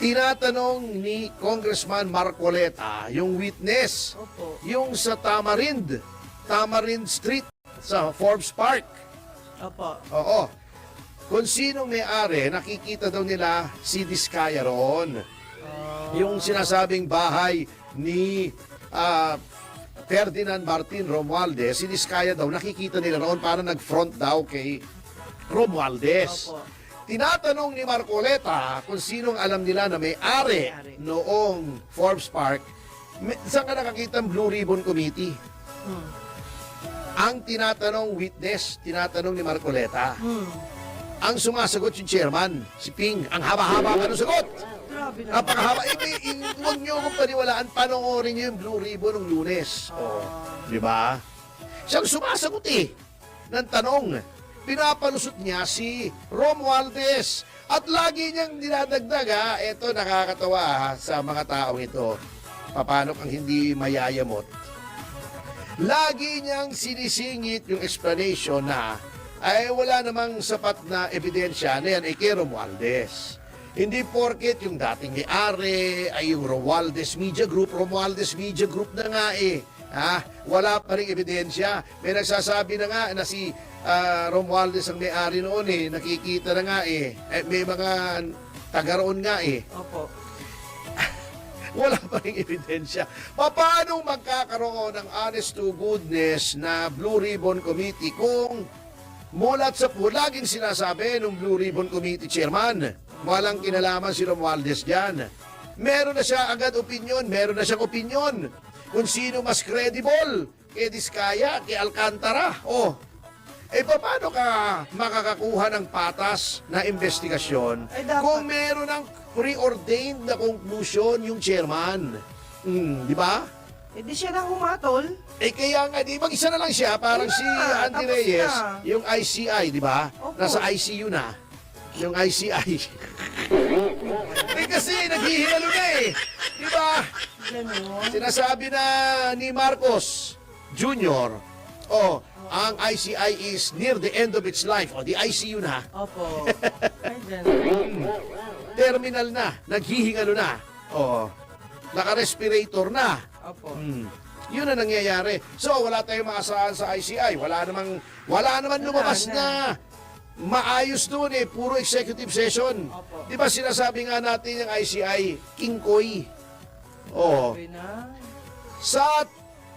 Tinatanong ni Congressman Marcoleta, yung witness, Opo. yung sa Tamarind Street sa Forbes Park. Opo. Oo. Kung sinong may-ari, nakikita daw nila si Diskaya roon. Yung sinasabing bahay ni Ferdinand Martin Romualdez, si Diskaya daw, nakikita nila roon para nag-front daw kay Romualdez. Opo. Tinatanong ni Marcoleta kung sinong alam nila na may-ari noong Forbes Park. Saan ka nakakita ang Blue Ribbon Committee? Ang tinatanong witness, tinatanong ni Marcoleta. Ang sumasagot yung chairman, si Ping. Ang haba-haba ka ng sagot. Grabe na. Napakahaba. Huwag niyo akong paniwalaan, panoorin niyo yung Blue Ribbon ng Lunes. Di ba? Siyang sumasagot ng tanong. Pinapalusot niya si Romualdez. At lagi niyang dinadagdag, eto nakakatawa sa mga taong ito. Paano kang hindi mayayamot? Lagi niyang sinisingit yung explanation na ay wala namang sapat na ebidensya na yan ay kay Romualdez. Hindi porket yung dating may-ari ay yung Romualdez Media Group na nga wala pa rin ebidensya. May nagsasabi na nga na si Romualdez ang may-ari noon nakikita na nga may mga taga roon nga Opo. wala pa rin ebidensya. Paano magkakaroon ng honest to goodness na Blue Ribbon Committee kung mulat sa laging sinasabi ng Blue Ribbon Committee Chairman, walang kinalaman si Romualdez dyan. Meron na siya agad opinyon, meron na siyang opinyon kung sino mas credible, kay Diskaya, kay Alcantara. Paano ka makakakuha ng patas na investigasyon kung meron ng preordained na conclusion yung chairman? Di ba? Di siya na humatol. Kaya nga, di mag-isa na lang siya, parang si Andy tapos Reyes, na. yung ICI, di ba? Opo. Nasa ICU na. Yung ICI. Kasi naghihingalo na di ba? Ganun. Sinasabi na ni Marcos Jr., ang ICI is near the end of its life. The ICU na. Opo. Ay, ganun. Terminal na. Naghihingalo na. Naka-respirator na. Opo. Yun ang nangyayari. So, wala tayong maasahan sa ICI. Wala naman lumabas na maayos doon Puro executive session. Opo. Di ba sinasabi nga natin yung ICI, Kingkoy. Grabe na. Sa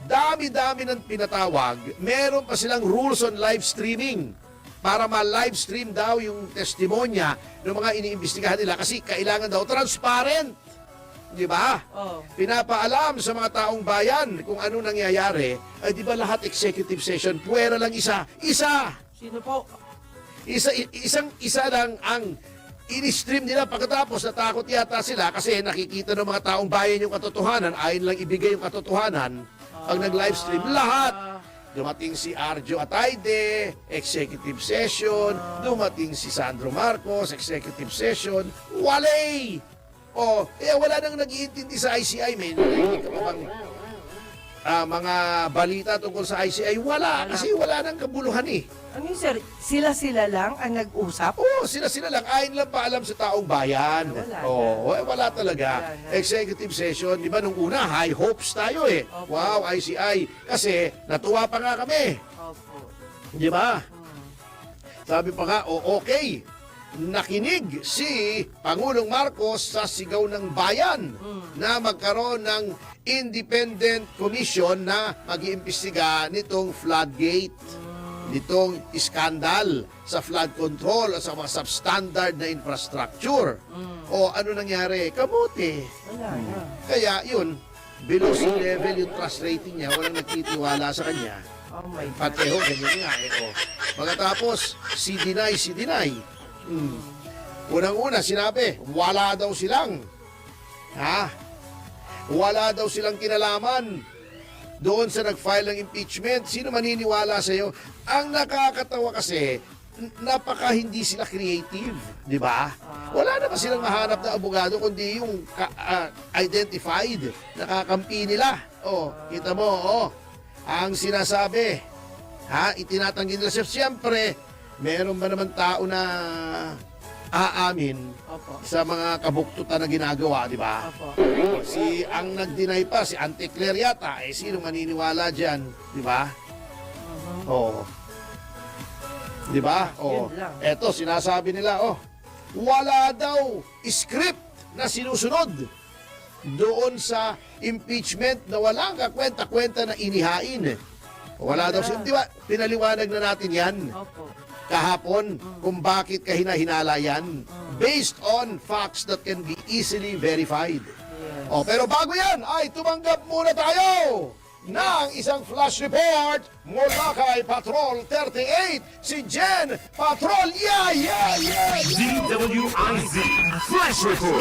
dami-dami ng pinatawag, meron pa silang rules on live streaming para ma-live stream daw yung testimonya ng mga iniimbestigahan nila kasi kailangan daw transparent. Di ba? Pinapaalam sa mga taong bayan kung ano nangyayari. Ay di ba lahat executive session, puwera lang isa. Sino po? Isa lang ang in-stream nila pagkatapos natakot yata sila kasi nakikita ng mga taong bayan yung katotohanan, ayon lang ibigay yung katotohanan. Pag nag-live stream, lahat. Dumating si Arjo Atayde, executive session. Dumating si Sandro Marcos, executive session. Walay! Wala nang nag-iintindi sa ICI. May narinig ka pa bang mga balita tungkol sa ICI? Wala, kasi wala nang kabuluhan Ano yun, sir? Sila-sila lang ang nag-usap? Sila lang. Ayon lang paalam sa taong bayan. Wala talaga. Wala. Executive session, di ba nung una, high hopes tayo Opo. Wow, ICI. Kasi natuwa pa nga kami. Opo. Di ba? Sabi pa nga, okay. Nakinig si Pangulong Marcos sa sigaw ng bayan na magkaroon ng independent commission na mag-iimbestiga nitong floodgate. Nitong iskandal sa flood control at sa mga substandard na infrastructure. Ano nangyari? Kamote. Wala na. Kaya yun, below sea level yung trust rating niya, walang nagtitiwala sa kanya. Oh my God. Pateho, ganyan nga Pagkatapos, si deny. Unang-una, sinabi, wala daw silang kinalaman doon sa nag-file ng impeachment. Sino maniniwala sa iyo? Ang nakakatawa kasi, napaka hindi sila creative, di ba? Wala naman silang mahanap na abogado kundi yung identified na kakampi nila. Kita mo, ang sinasabi, itinatanggi nila siya. Siyempre, meron ba naman tao na aamin Opo. sa mga kabuktutan na ginagawa, di ba? Opo. Ang nag-deny pa, si Auntie Claire yata, sino maniniwala dyan, di ba? Oo. Di ba? Oo. Yun lang. Eto, sinasabi nila, wala daw script na sinusunod doon sa impeachment na walang kakwenta-kwenta na inihain. Wala daw, di ba? Pinaliwanag na natin yan Opo. kahapon kung bakit kahina-hinala yan based on facts that can be easily verified. Yes. Pero bago yan, ay tumanggap muna tayo ng isang flash report mula kay Patrol 38, si Jen Patrol. Yeah! DWIZ Flash Report.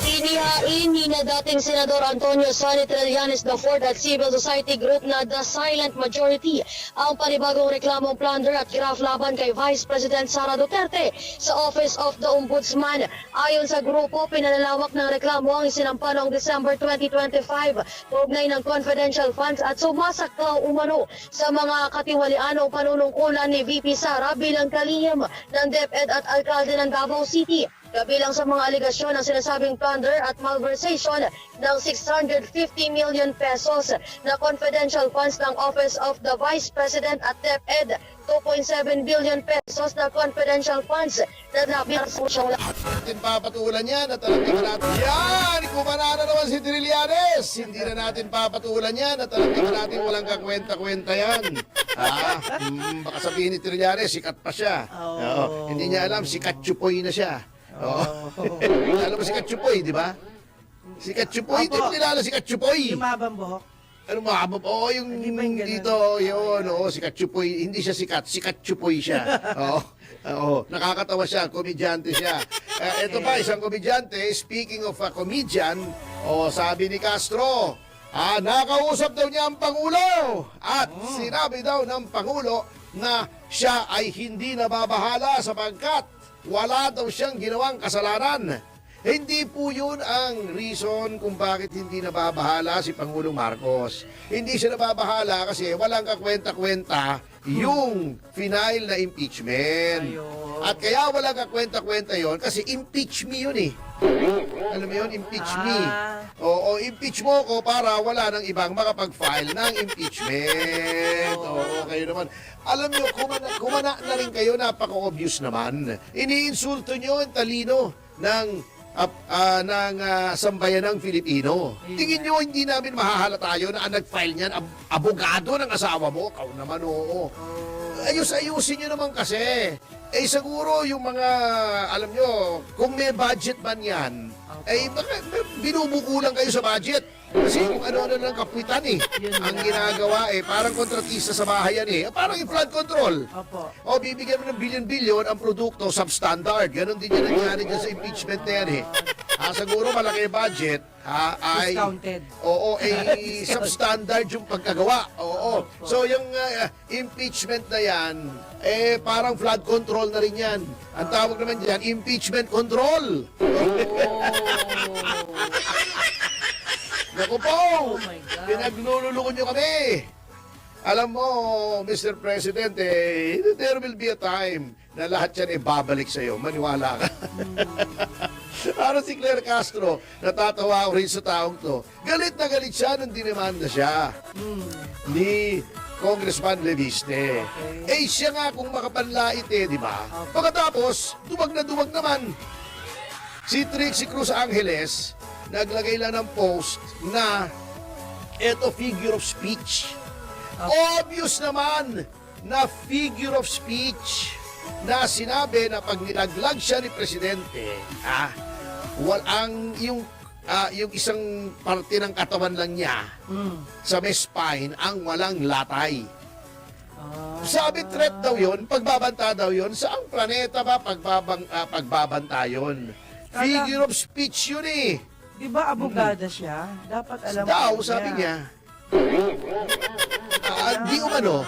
Inihain ni na dating Senador Antonio Sonny Trillanes IV at Civil Society Group na The Silent Majority ang panibagong reklamong plunder at graft laban kay Vice President Sara Duterte sa Office of the Ombudsman. Ayon sa grupo, pinalalawak ng reklamo ang isinampa noong December 2025 kaugnay ng confidential funds at sumasaklaw umano sa mga katiwalian o panunungkulan ni VP Sara bilang kalihim ng DepEd at alkalde ng Davao City. Kabilang sa mga aligasyon ng sinasabing plunder at malversation ng 650 million pesos na confidential funds ng Office of the Vice President at DepEd, 2.7 billion pesos na confidential funds na nabilang sa siyang Natin papatulan yan at talagang natin. Yan! Kumanana naman si Trillanes! Hindi na natin papatulan yan at talagang natin walang kakwenta-kwenta yan. Baka sabihin ni Trillanes, sikat pa siya. Oo. Hindi niya alam, sikat chupoy na siya. Oo. Alam mo si Katsupoy, di ba? Si Katsupoy, hindi mo nilala si Katsupoy. Yung mahabang buhok. Ano mahabab? Oo, yung Hindi ba yung ganun? dito, yun, si Katsupoy. Hindi siya sikat, si Katsupoy siya. Oo, nakakatawa siya, komedyante siya. Ito pa, isang komedyante, speaking of a comedian, sabi ni Castro, nakausap daw niya ang Pangulo. At sinabi daw ng Pangulo na siya ay hindi nababahala sapagkat wala daw siyang ginawang kasalanan. Hindi po yun ang reason kung bakit hindi nababahala si Pangulong Marcos. Hindi siya nababahala kasi walang kakwenta-kwenta yung final na impeachment. Ayun. At kaya walang kakwenta-kwenta yon kasi impeach me yun eh. Alam mo yun, impeach me. Oo, impeach mo ko para wala nang ibang makapag-file ng impeachment. Oo, kayo naman. Alam nyo, kumana na rin kayo, napaka-obvious naman. Iniinsulto nyo ang talino ng sambayanang Filipino. Tingin nyo, hindi namin mahahalata tayo na ang nag-file niyan, abogado ng asawa mo. Kau naman, oo. Ayusin nyo naman kasi. Siguro yung mga, alam nyo, kung may budget man yan, baka binubuko lang kayo sa budget. Kasi kung ano-ano ng kapitan ang ginagawa parang kontratista sa bahay yan parang yung flood control. Opo. Bibigyan mo ng billion-billion ang produkto substandard. Ganon din yan nangyari dyan sa impeachment na yan siguro malaki budget, ay Discounted. substandard yung pagkagawa. So yung impeachment na yan, parang flood control na rin yan. Ang tawag naman dyan, impeachment control. Naku po! Oh my God. Pinaglululoko nyo kami! Alam mo, Mr. President, there will be a time na lahat yan babalik sa'yo. Maniwala ka. Para si Claire Castro, natatawa ako rin sa taong to. Galit na galit siya nung dinimanda siya ni Congressman Leviste. Siya nga kung makapanlait di ba? Pagkatapos, duwag na duwag naman. Si Trixie Cruz Angeles, naglagay lang ng post na eto figure of speech. Obvious naman na figure of speech na sinabi na pag nilaglag siya ni Presidente, yung isang parte ng katawan lang niya sa may spine ang walang latay. Sabi threat daw yun, pagbabanta daw yun, saang planeta ba pagbabanta yun? Figure of speech yun Di ba abogada siya? Dapat alam Daw, mo sabi niya. Di umano.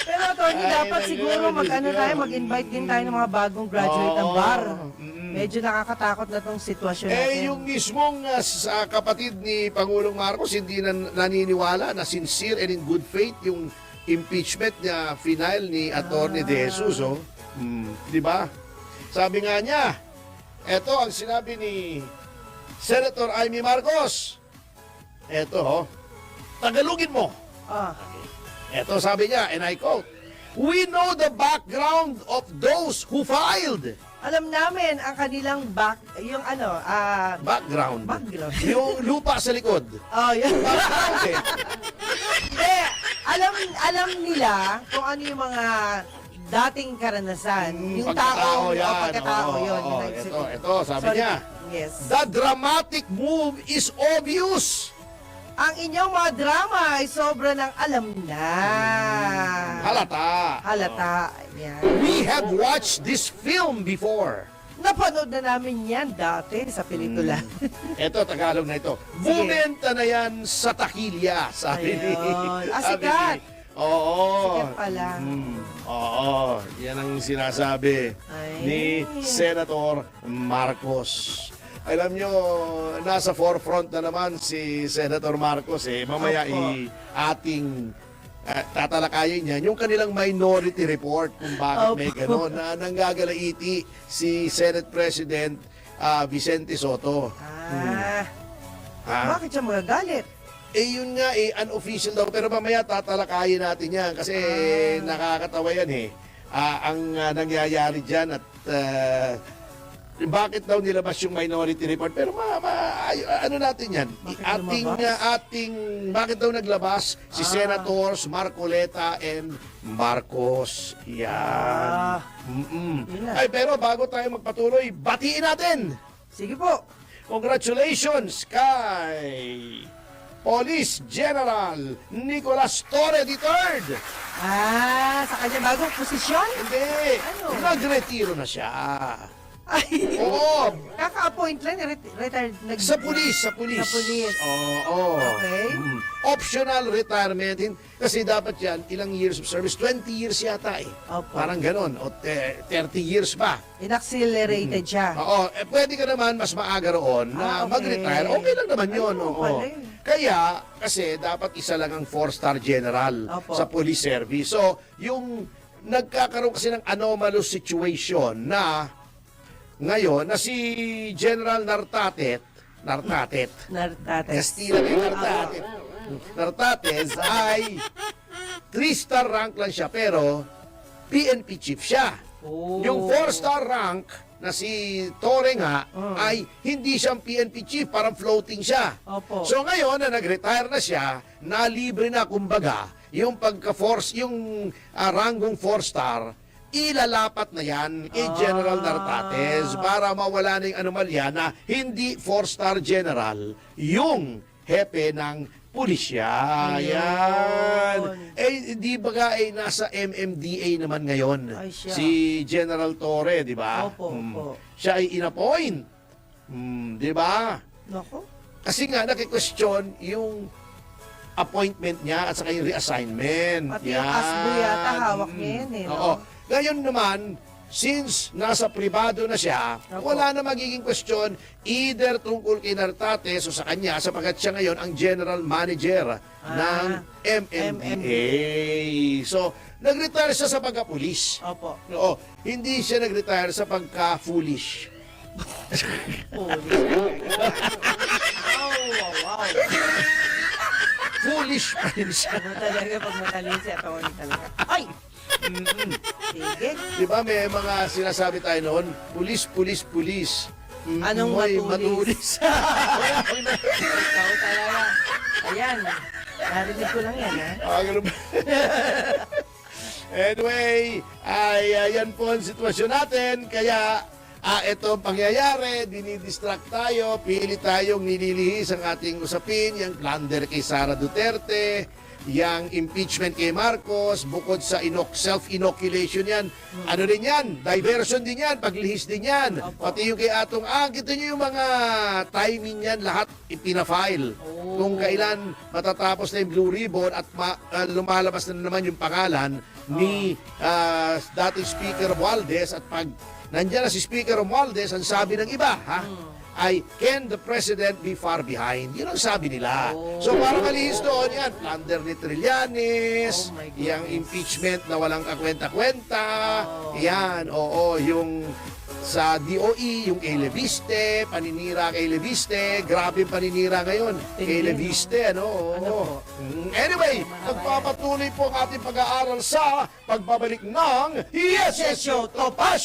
Pero Tony, dapat siguro mag-invite din tayo ng mga bagong graduate ng bar. Medyo nakakatakot na tong sitwasyon natin. Yung mismong kapatid ni Pangulong Marcos hindi na naniniwala na sincere and in good faith yung impeachment niya, final ni Atty. De Jesus, oh. Di ba? Sabi nga niya, eto ang sinabi ni Senator Amy Marcos. Eto, oh. Tagalogin mo. Ah. Eto sabi niya, and I quote, "We know the background of those who filed." Alam namin ang kanilang Background. Background. Yung lupa sa likod. Oh, yun. Background eh. Eh, alam nila kung ano yung mga dating karanasan. Yung Pagkatao tao, yan. pagkatao yun. Oo, ito, sabi Sorry. niya. Yes. The dramatic move is obvious. Ang inyong mga drama ay sobra ng alam na. Halata. Halata. Yan. We have watched this film before. Napanood na namin yan dati sa pelikula. Ito, Tagalog na ito. Sige. Bumenta na yan sa takilya, sabi ni... Ayun. Ah, sabi sikat. Oo. Sikat pala. Oo, yan ang sinasabi Ay. ni Senator Marcos. Alam nyo, nasa forefront na naman si Senator Marcos eh. Mamaya Opo. ating tatalakayin niya yung kanilang minority report kung bakit may Opo. gano'n na nanggagalaiti si Senate President Vicente Soto. Ah. Bakit siya magagalit? Yun nga unofficial daw. Pero mamaya tatalakayin natin yan kasi nakakatawa yan eh. Ang nangyayari dyan at bakit daw nilabas yung minority report. Pero ano natin yan? Bakit daw naglabas si Senators Marcoleta and Marcos. Yan. Yun na. Ay, pero bago tayo magpatuloy, batiin natin! Sige po. Congratulations kay Police General Nicolas Torre III. Sa kanya bagong posisyon? Hindi, Ano? nagretiro na siya. Ay, Oo, kaka-appoint lang, retired. sa pulis. Sa pulis. Oo. Okay. Optional retirement. Kasi dapat yan, ilang years of service? 20 years yata eh. Opo. Parang ganon. O 30 years ba? Inaccelerated siya. Oo, pwede ka naman mas maaga roon na Okay. mag-retire. Okay lang naman yun. Ayun Oo. pala eh. Kaya, kasi dapat isa lang ang 4-star general Opo. sa police service. So, yung nagkakaroon kasi ng anomalous situation na ngayon, na si General Nartates, Castilla kay Nartates ay 3-star rank lang siya, pero PNP chief siya. Oh. Yung 4-star rank na si Torre nga ay hindi siyang PNP chief, parang floating siya. Opo. So ngayon na nag-retire na siya, nalibre na kumbaga yung pagka-force, yung ranggong 4-star, ilalapat na yan kay General Nartates para mawala na yung anomalya na hindi 4-star general yung hepe ng pulisya. Yan. Di ba nga nasa MMDA naman ngayon Ay, siya. si General Torre, di ba? Opo, opo. Siya ay in-appoint. Di ba? Nako. Kasi nga nakikwestiyon yung appointment niya at saka yung reassignment. Pati yung ASBO yata, hawak niya yan eh, no? Oo. Ngayon naman, since nasa pribado na siya, Opo. wala na magiging question either tungkol kay Nartates o sa kanya sapagkat siya ngayon ang general manager ng MMDA. So, nag-retire siya sa pagka-pulis. Opo. Oo, hindi siya nag-retire sa pagka-foolish. Wow. Foolish pa rin siya. Ano talaga pag matalin siya, tawag talaga. Ay! Sige. Di ba may mga sinasabi tayo noon, pulis. Anong Moy, matulis? matulis. Ikaw talaga. Ayan. Narinig ko lang yan, ha? Ganun ba? Anyway, yan po ang sitwasyon natin. Kaya, ito ang pangyayari, dinidistract tayo, pili tayong nililihis ang ating usapin, yung plunder kay Sara Duterte, yung impeachment kay Marcos, bukod sa self-inoculation yan, ano din yan, diversion din yan, paglihis din yan, pati yung kay Atong, kita nyo yung mga timing yan, lahat ipina-file. Kung kailan matatapos na yung Blue Ribbon at lumalabas na naman yung pangalan ni dating Speaker Romualdez at pag nandiyan na si Speaker Romualdez, ang sabi ng iba, ay can the president be far behind? Yun ang sabi nila. So para malihis doon, yan, plunder ni Trillanes, Oh my goodness. yung impeachment na walang kakwenta-kwenta, yan, oo, yung sa DOE, yung kay Leviste, paninira kay Leviste, grabe yung paninira ngayon kay Tingin. Leviste, ano? Oo. Ano po? Anyway, magpapatuloy po ang ating pag-aaral sa pagbabalik ng Yes, Yes, Show, Topas!